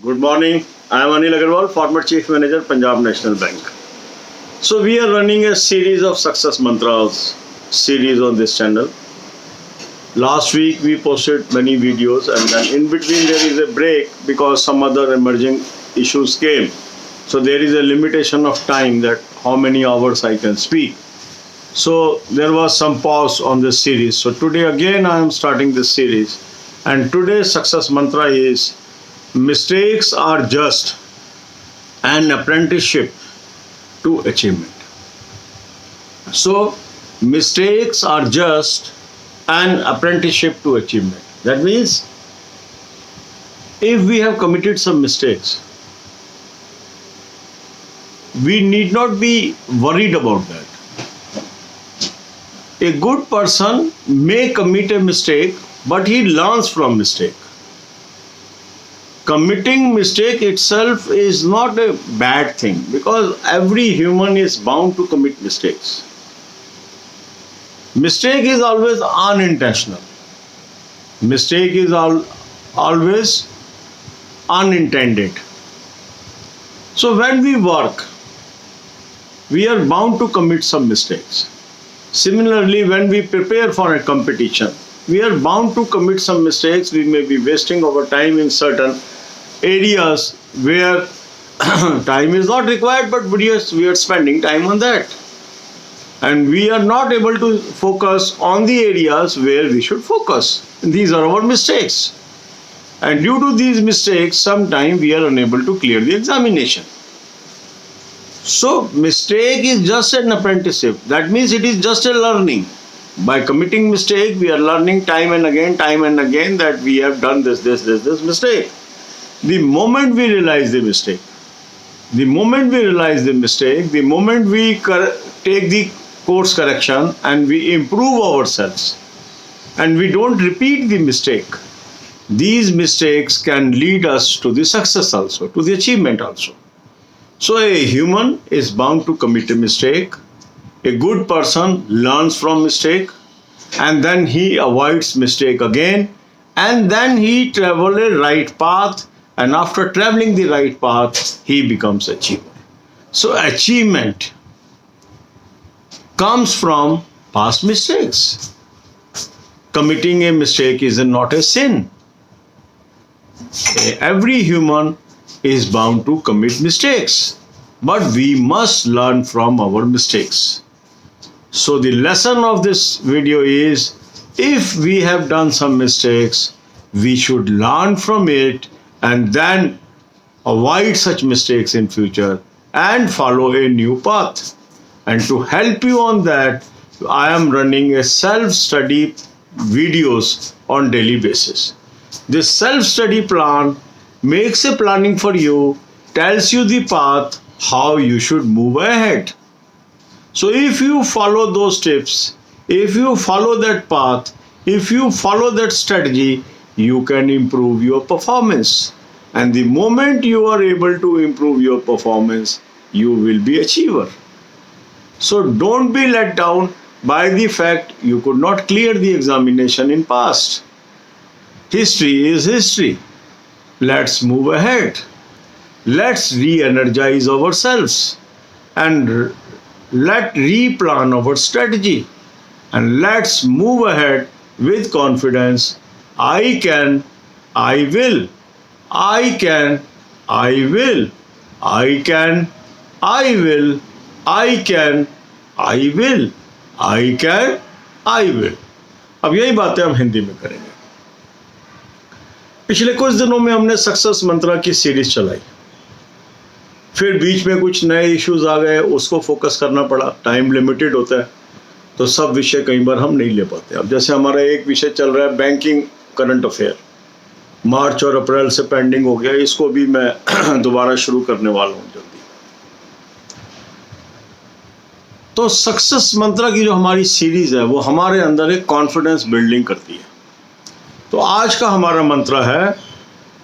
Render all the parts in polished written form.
Good morning. I am Anil Agarwal, former Chief Manager, Punjab National Bank. So we are running a series of success mantras series on this channel. Last week we posted many videos, and then in between there is a break because some other emerging issues came. So there is a limitation of time that how many hours I can speak. So there was some pause on this series. So today again I am starting this series, and today's success mantra is: mistakes are just an apprenticeship to achievement. So, mistakes are just an apprenticeship to achievement. That means, if we have committed some mistakes, we need not be worried about that. A good person may commit a mistake, but he learns from mistake. Committing mistake itself is not a bad thing, because every human is bound to commit mistakes. Mistake is always unintentional. Mistake is always unintended. So when we work, we are bound to commit some mistakes. Similarly, when we prepare for a competition, we are bound to commit some mistakes. We may be wasting our time in certain areas where time is not required, but we are spending time on that. And we are not able to focus on the areas where we should focus. These are our mistakes. And due to these mistakes, sometimes we are unable to clear the examination. So, mistake is just an apprenticeship. That means it is just a learning. By committing mistake, we are learning time and again that we have done this mistake. The moment we realize the mistake, the moment we take the course correction and we improve ourselves and we don't repeat the mistake, these mistakes can lead us to the success also, to the achievement also. So a human is bound to commit a mistake. A good person learns from mistake, and then he avoids mistake again, and then he travels a right path, and after traveling the right path, he becomes achiever. So achievement comes from past mistakes. Committing a mistake is not a sin. Every human is bound to commit mistakes, but we must learn from our mistakes. So the lesson of this video is, if we have done some mistakes, we should learn from it and then avoid such mistakes in future and follow a new path. And to help you on that, I am running a self-study videos on daily basis. This self-study plan makes a planning for you, tells you the path, how you should move ahead. So if you follow those tips, if you follow that path, if you follow that strategy, you can improve your performance. And the moment you are able to improve your performance, you will be achiever. So don't be let down by the fact you could not clear the examination in past. History is history. Let's move ahead. Let's re-energize ourselves and let's replan our strategy, and let's move ahead with confidence. I can, I will. I can, I will. I can, I will. I can, I will. I can, I will. अब यही बातें हम हिंदी में करेंगे। पिछले कुछ दिनों में हमने सक्सेस मंत्रा की सीरीज चलाई, फिर बीच में कुछ नए इश्यूज आ गए, उसको फोकस करना पड़ा। टाइम लिमिटेड होता है तो सब विषय कई बार हम नहीं ले पाते। अब जैसे हमारा एक विषय चल रहा है बैंकिंग करंट अफेयर, मार्च और अप्रैल से पेंडिंग हो गया, इसको भी मैं दोबारा शुरू करने वाला हूँ जल्दी। तो सक्सेस मंत्रा की जो हमारी सीरीज है वो हमारे अंदर एक कॉन्फिडेंस बिल्डिंग करती है। तो आज का हमारा मंत्र है,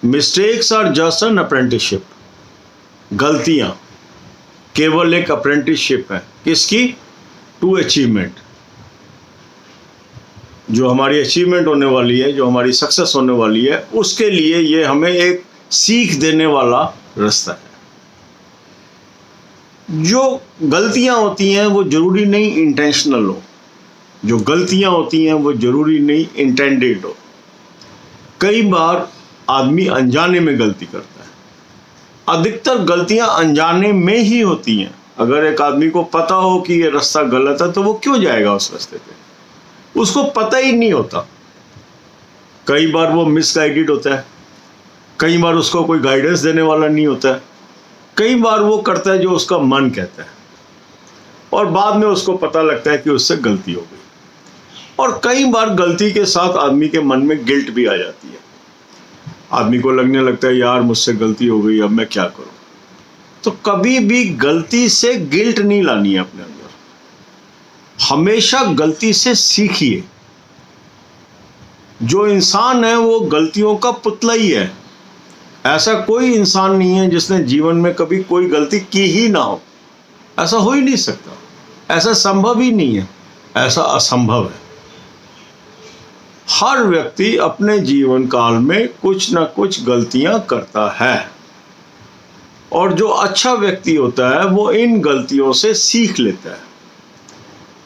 mistakes are just an apprenticeship. गलतियां केवल एक अप्रेंटिसशिप है, किसकी? To achievement. जो हमारी अचीवमेंट होने वाली है, जो हमारी सक्सेस होने वाली है, उसके लिए ये हमें एक सीख देने वाला रास्ता है। जो गलतियां होती हैं वो जरूरी नहीं इंटेंशनल हो, जो गलतियां होती हैं वो जरूरी नहीं इंटेंडेड हो। कई बार आदमी अनजाने में गलती करता है। अधिकतर गलतियां अनजाने में ही होती हैं। अगर एक आदमी को पता हो कि ये रास्ता गलत है तो वो क्यों जाएगा उस रास्ते पे? उसको पता ही नहीं होता। कई बार वो मिसगाइडेड होता है, कई बार उसको कोई गाइडेंस देने वाला नहीं होता है, कई बार वो करता है जो उसका मन कहता है और बाद में उसको पता लगता है कि उससे गलती हो गई। और कई बार गलती के साथ आदमी के मन में गिल्ट भी आ जाती है। आदमी को लगने लगता है यार मुझसे गलती हो गई, अब मैं क्या करूं। तो कभी भी गलती से गिल्ट नहीं लानी है अपने अंदर। हमेशा गलती से सीखिए। जो इंसान है वो गलतियों का पुतला ही है। ऐसा कोई इंसान नहीं है जिसने जीवन में कभी कोई गलती की ही ना हो। ऐसा हो ही नहीं सकता, ऐसा संभव ही नहीं है, ऐसा असंभव है। हर व्यक्ति अपने जीवन काल में कुछ ना कुछ गलतियां करता है और जो अच्छा व्यक्ति होता है वो इन गलतियों से सीख लेता है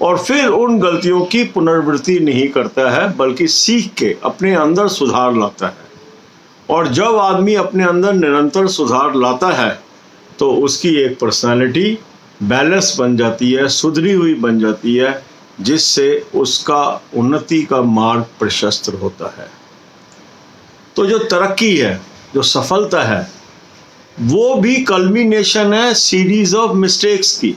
और फिर उन गलतियों की पुनरावृत्ति नहीं करता है बल्कि सीख के अपने अंदर सुधार लाता है। और जब आदमी अपने अंदर निरंतर सुधार लाता है तो उसकी एक पर्सनालिटी बैलेंस बन जाती है, सुधरी हुई बन जाती है, जिससे उसका उन्नति का मार्ग प्रशस्त होता है। तो जो तरक्की है, जो सफलता है, वो भी कल्मिनेशन है सीरीज ऑफ मिस्टेक्स की।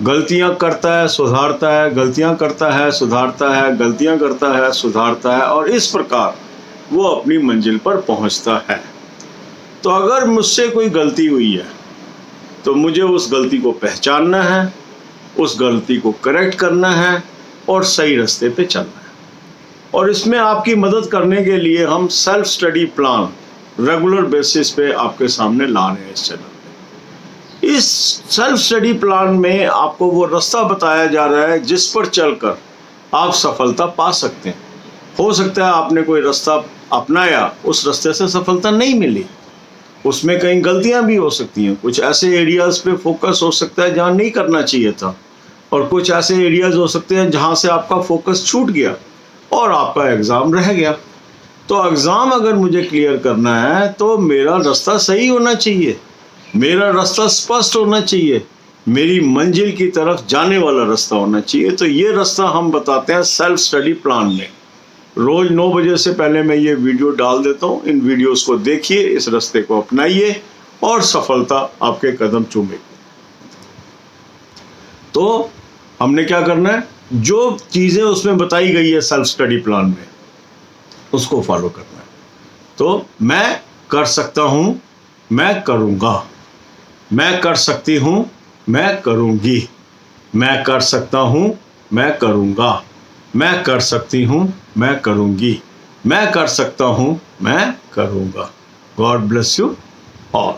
गलतियां करता है, सुधारता है, गलतियां करता है, सुधारता है, गलतियां करता है, सुधारता है और इस प्रकार वो अपनी मंजिल पर पहुंचता है। तो अगर मुझसे कोई गलती हुई है तो मुझे उस गलती को पहचानना है, उस गलती को करेक्ट करना है और सही रास्ते पे चलना है। और इसमें आपकी मदद करने के लिए हम self study plan regular basis पे आपके सामने ला रहे हैं इस चैनल पे। इस सेल्फ स्टडी प्लान में आपको वो रास्ता बताया जा रहा है जिस पर चलकर आप सफलता पा सकते हैं। हो सकता है आपने कोई रास्ता अपनाया, उस रास्ते से सफलता नहीं मिली, उसमें कई गलतियां भी हो सकती हैं। कुछ ऐसे एरियाज पे फोकस हो सकता है जहां नहीं करना चाहिए था और कुछ ऐसे एरियाज हो सकते हैं जहां से आपका फोकस छूट गया और आपका एग्ज़ाम रह गया। तो एग्ज़ाम अगर मुझे क्लियर करना है तो मेरा रास्ता सही होना चाहिए, मेरा रास्ता स्पष्ट होना चाहिए, मेरी मंजिल की तरफ जाने वाला रास्ता होना चाहिए। तो ये रास्ता हम बताते हैं सेल्फ स्टडी प्लान में। रोज़ 9 बजे से पहले मैं ये वीडियो डाल देता हूँ। इन वीडियोस को देखिए, इस रास्ते को अपनाइए और सफलता आपके कदम चूमेगी। तो हमने क्या करना है, जो चीज़ें उसमें बताई गई है सेल्फ स्टडी प्लान में, उसको फॉलो करना है। तो मैं कर सकता हूँ, मैं करूँगा, मैं कर सकती हूँ, मैं करूँगी, मैं कर सकता हूँ, मैं करूँगा, मैं कर सकती हूँ, मैं करूँगी, मैं कर सकता हूँ, मैं करूँगा। God bless you all.